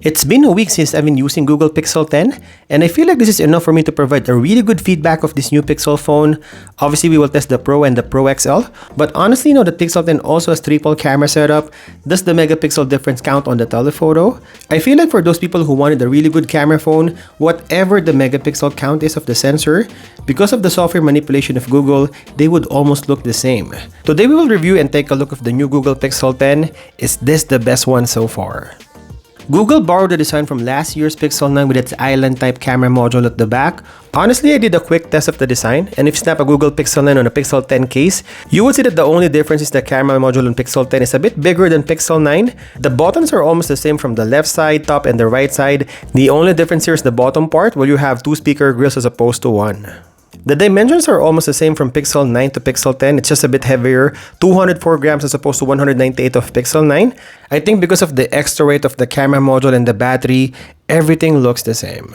It's been a week since I've been using Google Pixel 10, and I feel like this is enough for me to provide a really good feedback of this new Pixel phone. Obviously, we will test the Pro and the Pro XL, but honestly, the Pixel 10 also has triple camera setup. Does the megapixel difference count on the telephoto? I feel like for those people who wanted a really good camera phone, whatever the megapixel count is of the sensor, because of the software manipulation of Google, they would almost look the same. Today, we will review and take a look of the new Google Pixel 10. Is this the best one so far? Google borrowed the design from last year's Pixel 9 with its island-type camera module at the back. Honestly, I did a quick test of the design, and if you snap a Google Pixel 9 on a Pixel 10 case, you would see that the only difference is the camera module on Pixel 10 is a bit bigger than Pixel 9. The buttons are almost the same from the left side, top, and the right side. The only difference here is the bottom part, where you have two speaker grills as opposed to one. The dimensions are almost the same from Pixel 9 to Pixel 10, it's just a bit heavier, 204 grams as opposed to 198 of Pixel 9. I think because of the extra weight of the camera module and the battery, everything looks the same.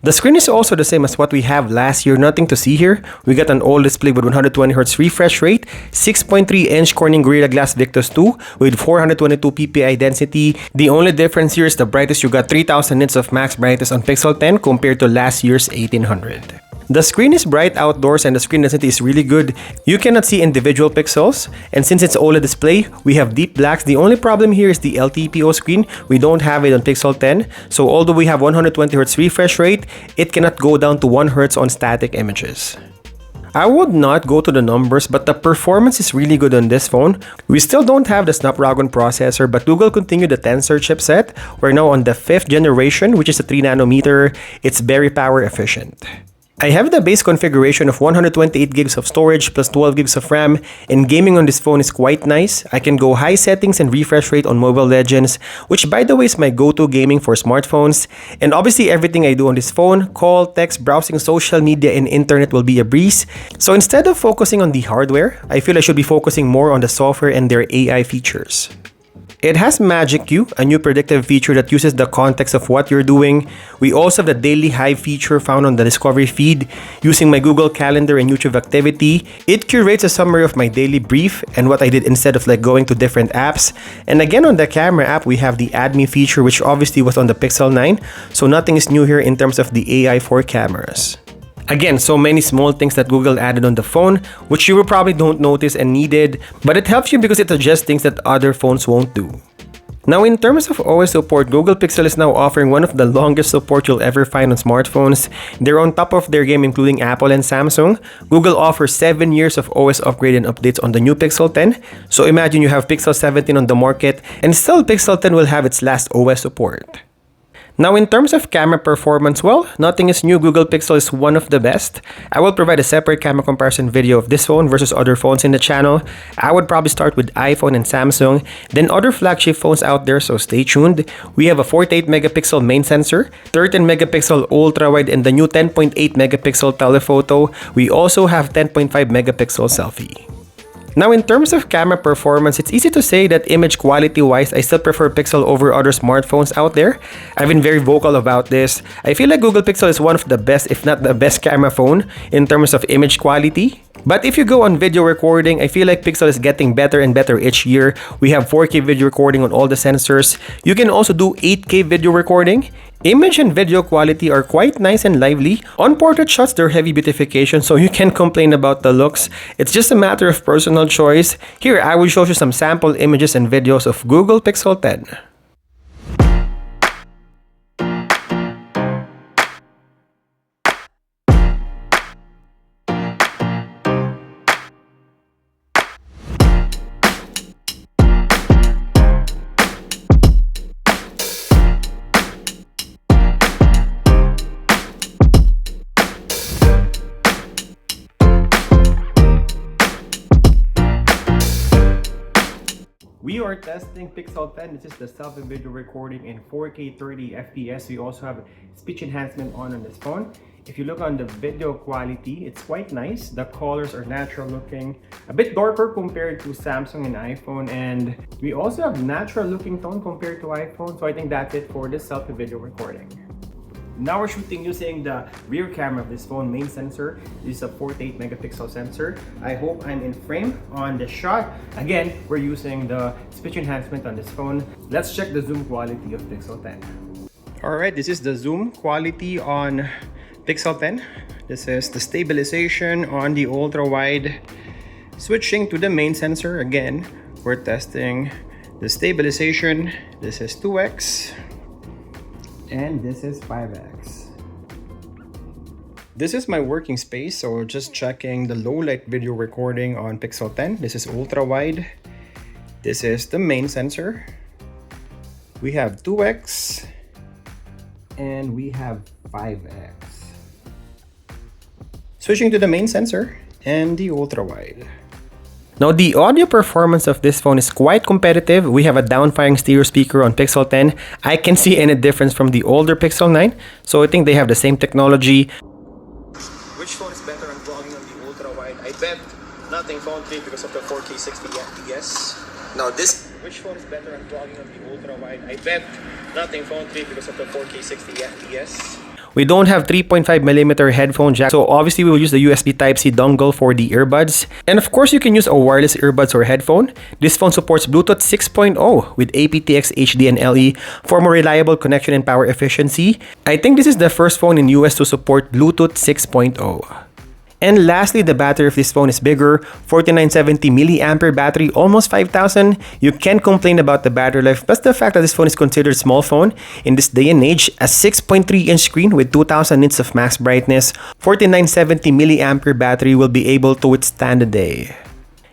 The screen is also the same as what we have last year, nothing to see here. We got an OLED display with 120Hz refresh rate, 6.3-inch Corning Gorilla Glass Victus 2 with 422 ppi density. The only difference here is the brightest. You got 3000 nits of max brightness on Pixel 10 compared to last year's 1800. The screen is bright outdoors and the screen density is really good. You cannot see individual pixels, and since it's OLED display, we have deep blacks. The only problem here is the LTPO screen. We don't have it on Pixel 10, so although we have 120Hz refresh rate, it cannot go down to 1 Hz on static images. I would not go to the numbers, but the performance is really good on this phone. We still don't have the Snapdragon processor, but Google continued the Tensor chipset. We're now on the 5th generation, which is a 3nm. It's very power efficient. I have the base configuration of 128 gigs of storage plus 12 gigs of RAM, and gaming on this phone is quite nice. I can go high settings and refresh rate on Mobile Legends, which by the way is my go-to gaming for smartphones. And obviously everything I do on this phone, call, text, browsing, social media, and internet will be a breeze. So instead of focusing on the hardware, I feel I should be focusing more on the software and their AI features. It has Magic Queue, a new predictive feature that uses the context of what you're doing. We also have the Daily Hive feature found on the Discovery feed. Using my Google Calendar and YouTube activity, it curates a summary of my daily brief and what I did instead of going to different apps. And again, on the camera app, we have the Add Me feature, which obviously was on the Pixel 9, so nothing is new here in terms of the AI for cameras. Again, so many small things that Google added on the phone, which you will probably don't notice and needed, but it helps you because it suggests things that other phones won't do. Now, in terms of OS support, Google Pixel is now offering one of the longest support you'll ever find on smartphones. They're on top of their game, including Apple and Samsung. Google offers 7 years of OS upgrade and updates on the new Pixel 10. So imagine you have Pixel 17 on the market, and still Pixel 10 will have its last OS support. Now, in terms of camera performance, well, nothing is new. Google Pixel is one of the best. I will provide a separate camera comparison video of this phone versus other phones in the channel. I would probably start with iPhone and Samsung, then other flagship phones out there, so stay tuned. We have a 48 megapixel main sensor, 13 megapixel ultra-wide, and the new 10.8 megapixel telephoto. We also have 10.5 megapixel selfie. Now, in terms of camera performance, it's easy to say that image quality-wise, I still prefer Pixel over other smartphones out there. I've been very vocal about this. I feel like Google Pixel is one of the best, if not the best camera phone in terms of image quality. But if you go on video recording, I feel like Pixel is getting better and better each year. We have 4K video recording on all the sensors. You can also do 8K video recording. Image and video quality are quite nice and lively. On portrait shots, they're heavy beautification, so you can't complain about the looks. It's just a matter of personal choice. Here, I will show you some sample images and videos of Google Pixel 10. We are testing Pixel 10. This is the selfie video recording in 4K 30 FPS. We also have speech enhancement on this phone. If you look on the video quality, it's quite nice. The colors are natural looking, a bit darker compared to Samsung and iPhone, and we also have natural looking tone compared to iPhone. So I think that's it for this selfie video recording. Now we're shooting using the rear camera of this phone main sensor. This is a 48 megapixel sensor. I hope I'm in frame on the shot. Again, we're using the speech enhancement on this phone. Let's check the zoom quality of Pixel 10. Alright, this is the zoom quality on Pixel 10. This is the stabilization on the ultra-wide. Switching to the main sensor, again, we're testing the stabilization. This is 2x and this is 5x. This is my working space, so just checking the low light video recording on Pixel 10. This is ultra-wide. This is the main sensor. We have 2x and we have 5x. Switching to the main sensor and the ultra-wide. Now, the audio performance of this phone is quite competitive. We have a down-firing stereo speaker on Pixel 10. I can't see any difference from the older Pixel 9, so I think they have the same technology. Which phone is better on vlogging on the ultra-wide? I bet nothing phone 3 because of the 4K 60 FPS. Now which phone is better on vlogging on the ultra-wide? I bet nothing phone 3 because of the 4K 60 FPS. We don't have 3.5mm headphone jack, so obviously we will use the USB Type-C dongle for the earbuds. And of course, you can use a wireless earbuds or headphone. This phone supports Bluetooth 6.0 with aptX, HD, and LE for more reliable connection and power efficiency. I think this is the first phone in US to support Bluetooth 6.0. And lastly, the battery of this phone is bigger, 4970 mAh battery, almost 5,000. You can't complain about the battery life, plus the fact that this phone is considered a small phone in this day and age. A 6.3-inch screen with 2000 nits of max brightness, 4970 mAh battery will be able to withstand the day.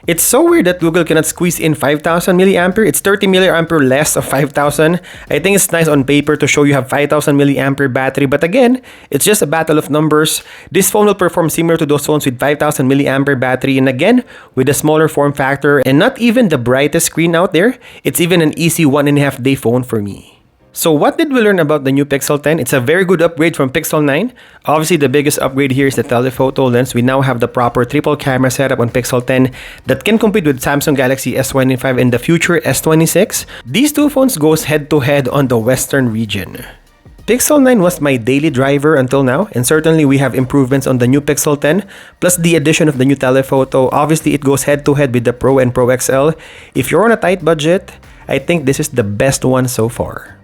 It's so weird that Google cannot squeeze in 5,000 mAh. It's 30 mAh less of 5,000. I think it's nice on paper to show you have 5,000 mAh battery, but again, it's just a battle of numbers. This phone will perform similar to those phones with 5,000 mAh battery, and again, with a smaller form factor and not even the brightest screen out there. It's even an easy 1.5 day phone for me. So what did we learn about the new Pixel 10? It's a very good upgrade from Pixel 9. Obviously, the biggest upgrade here is the telephoto lens. We now have the proper triple camera setup on Pixel 10 that can compete with Samsung Galaxy S25 and the future S26. These two phones goes head-to-head on the Western region. Pixel 9 was my daily driver until now, and certainly we have improvements on the new Pixel 10, plus the addition of the new telephoto. Obviously, it goes head-to-head with the Pro and Pro XL. If you're on a tight budget, I think this is the best one so far.